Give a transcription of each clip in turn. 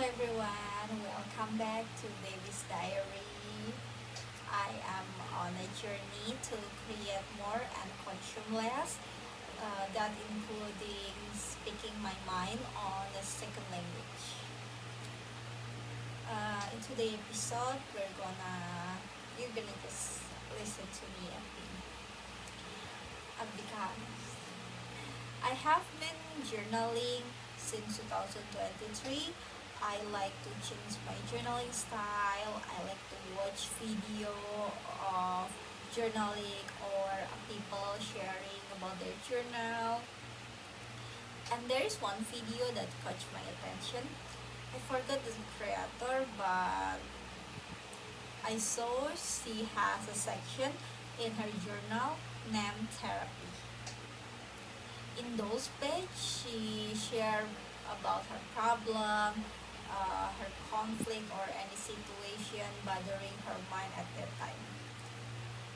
everyone, welcome back to Baby's Diary. I am on a journey to create more and consume less, that including speaking my mind on a second language. In today's episode, you're gonna just listen to me because I have been journaling since 2023. I like to change my journaling style. I like to watch video of journaling or people sharing about their journal. And there is one video that caught my attention. I forgot the creator, but I saw she has a section in her journal named therapy. In those pages, she shared about her problem, her conflict, or any situation bothering her mind at that time.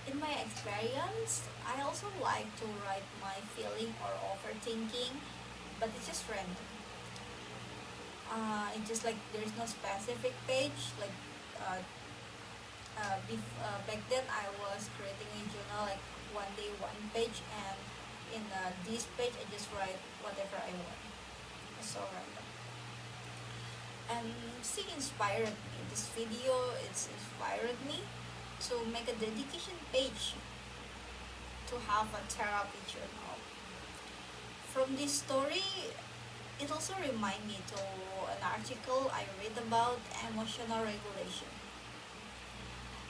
In my experience, I also like to write my feeling or overthinking, but it's just random. It's just like there's no specific page. Uh, Back then, I was creating a journal like one day, one page, and in this page, I just write whatever I want. It's so random. And she inspired me. This video it's inspired me to make a dedication page to have a therapy journal. From this story, it also reminded me to an article I read about emotional regulation.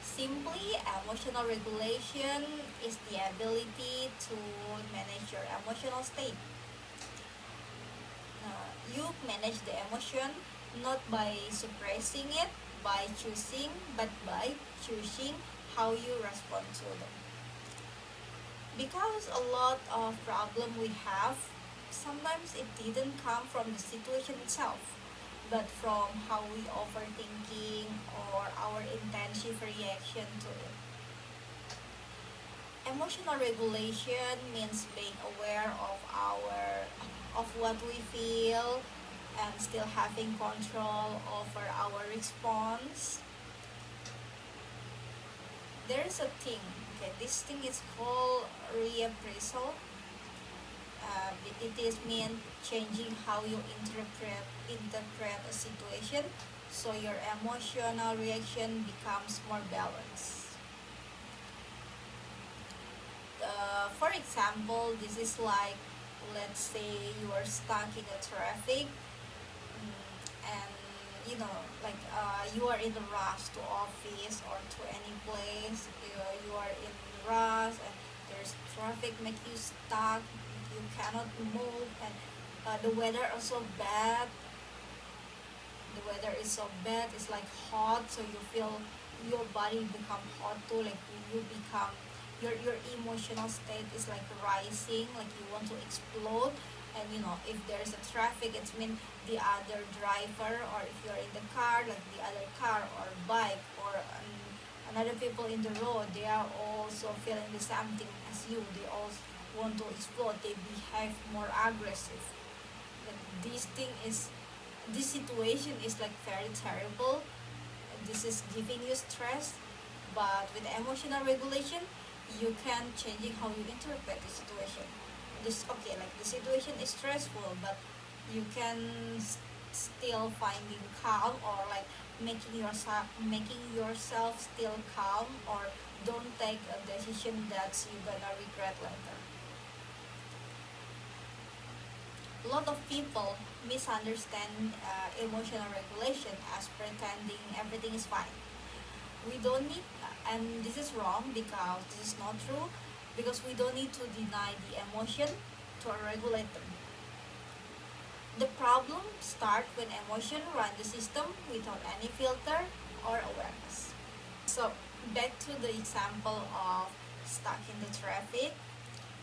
Simply, emotional regulation is the ability to manage your emotional state. You manage the emotion not by suppressing it, by choosing, but by choosing how you respond to them. Because a lot of problem we have, sometimes it didn't come from the situation itself, but from how we overthinking or our intensive reaction to it. Emotional regulation means being aware of what we feel and still having control over our response. There is a thing, okay, this thing is called reappraisal. It is mean changing how you interpret a situation so your emotional reaction becomes more balanced. For example, this is like, let's say you are stuck in a traffic, and you are in the rush to office or to any place. You are in rush and there's traffic make you stuck. You cannot move, and the weather is so bad. It's like hot, so you feel your body become hot too. Like you become your emotional state is like rising, like you want to explode. And if there's a traffic, it's mean the other driver, or if you're in the car, like the other car or bike or another people in the road, they are also feeling the same thing as you. They also want to explode. They behave more aggressive. Like this situation is like very terrible. This is giving you stress, but with emotional regulation, you can changing how you interpret the situation. This okay, like the situation is stressful, but you can still finding calm, or like making yourself still calm, or don't take a decision that you gonna regret later. A lot of people misunderstand emotional regulation as pretending everything is fine. We don't need, and this is wrong because this is not true, because we don't need to deny the emotion to regulate them. The problem starts when emotion run the system without any filter or awareness. So back to the example of stuck in the traffic.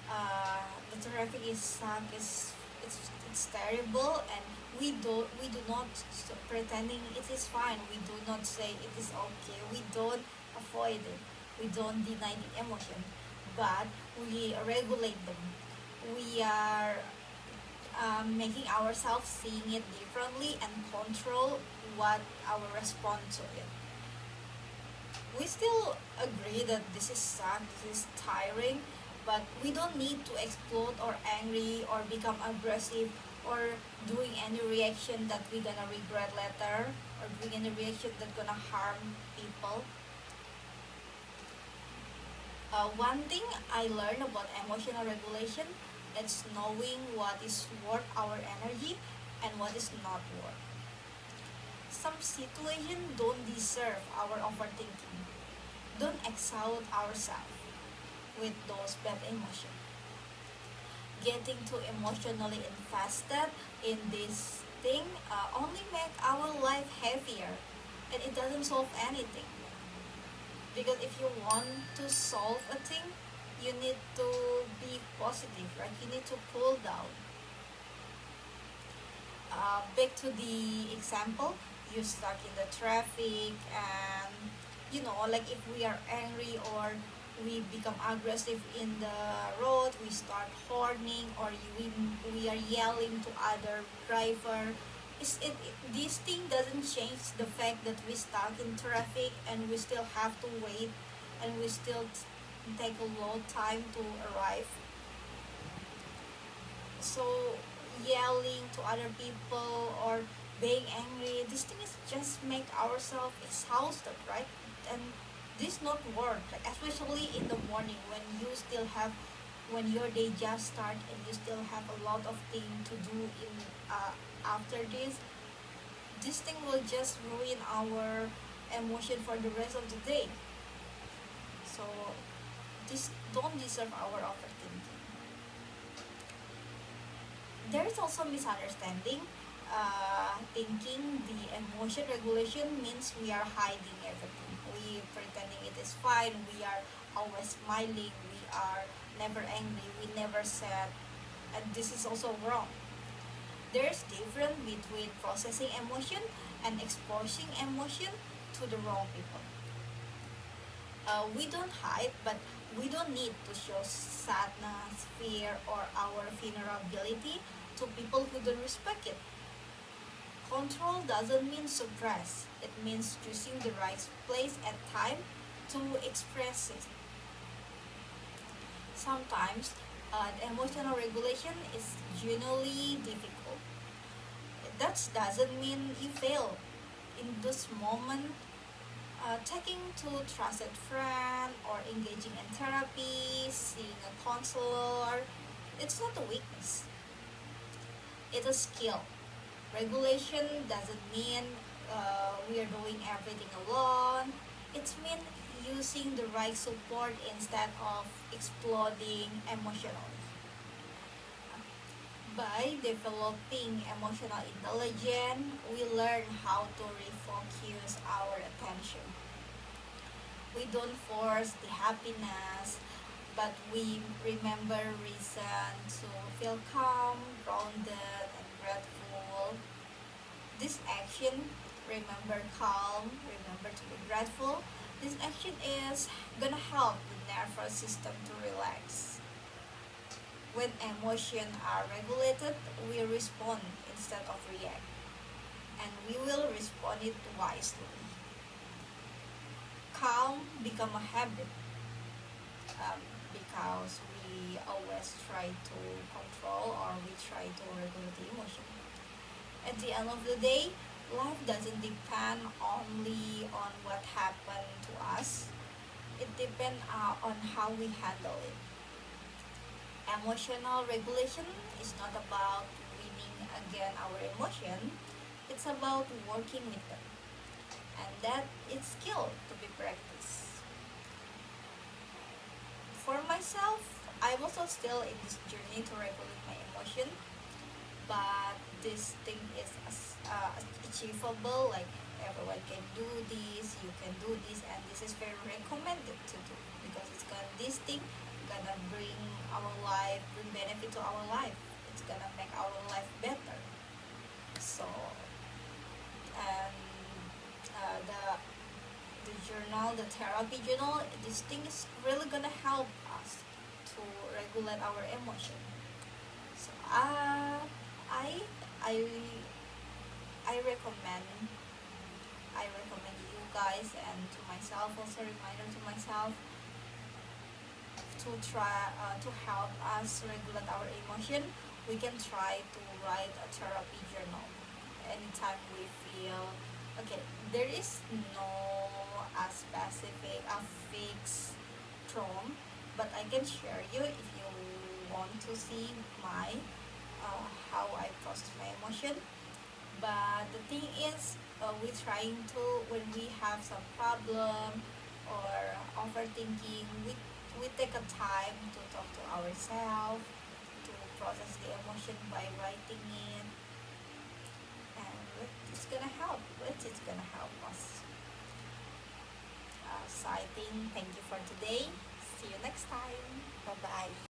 The traffic is stuck. It's terrible, and we do not pretending it is fine. We do not say it is okay. We don't avoid it. We don't deny the emotion, but we regulate them. We are making ourselves seeing it differently and control what our response to it. We still agree that this is sad, this is tiring, but we don't need to explode or angry or become aggressive or doing any reaction that we're gonna regret later or doing any reaction that gonna harm people. One thing I learned about emotional regulation is knowing what is worth our energy and what is not worth. Some situations don't deserve our overthinking. Don't exhaust ourselves with those bad emotions. Getting too emotionally invested in this thing only make our life heavier and it doesn't solve anything. Because if you want to solve a thing, you need to be positive, right? You need to cool down. Back to the example, you stuck in the traffic and like if we are angry or we become aggressive in the road, we start horning or we are yelling to other driver. This thing doesn't change the fact that we stuck in traffic and we still have to wait and we still take a long time to arrive. So yelling to other people or being angry, this thing is just make ourselves exhausted, right? And this not work, like especially in the morning when you still have when your day just start and you still have a lot of things to do in after this thing will just ruin our emotion for the rest of the day. So this don't deserve our overthinking. There is also misunderstanding. Thinking the emotion regulation means we are hiding everything. We pretending it is fine. We are always smiling. We are never angry. We never sad. And this is also wrong. There is difference between processing emotion and exposing emotion to the wrong people. We don't hide, but we don't need to show sadness, fear, or our vulnerability to people who don't respect it. Control doesn't mean suppress. It means choosing the right place and time to express it. Sometimes emotional regulation is genuinely difficult. That doesn't mean you fail. In this moment, taking to trusted friend or engaging in therapy, seeing a counselor, it's not a weakness. It's a skill. Regulation doesn't mean we are doing everything alone. It means using the right support instead of exploding emotionally. By developing emotional intelligence, we learn how to refocus our attention. We don't force the happiness, but we remember reason to feel calm, grounded, and grateful. This action, remember calm, remember to be grateful, this action is gonna help the nervous system to relax. When emotions are regulated, we respond instead of react, and we will respond it wisely. Calm become a habit because we always try to control or we try to regulate the emotion. At the end of the day, life doesn't depend only on what happened to us. It depends on how we handle it. Emotional regulation is not about winning against our emotion. It's about working with them. And that is skill to be practiced. For myself, I was also still in this journey to regulate my emotion, but this thing is achievable. Like everyone can do this, you can do this, and this is very recommended to do because it's gonna this thing gonna bring our life, bring benefit to our life. It's gonna make our life better. So, and the journal, the therapy journal, this thing is really gonna help us to regulate our emotion. So, I I I recommend I recommend you guys and to myself, also reminder to myself, to try to help us regulate our emotion. We can try to write a therapy journal anytime we feel okay. There is no specific fixed prompt, but I can share you if you want to see my how I process my emotion. But the thing is, we trying to, when we have some problem or overthinking, we take a time to talk to ourselves, to process the emotion by writing it, and it's gonna help. It's gonna help us. So I think thank you for today. See you next time. Bye bye.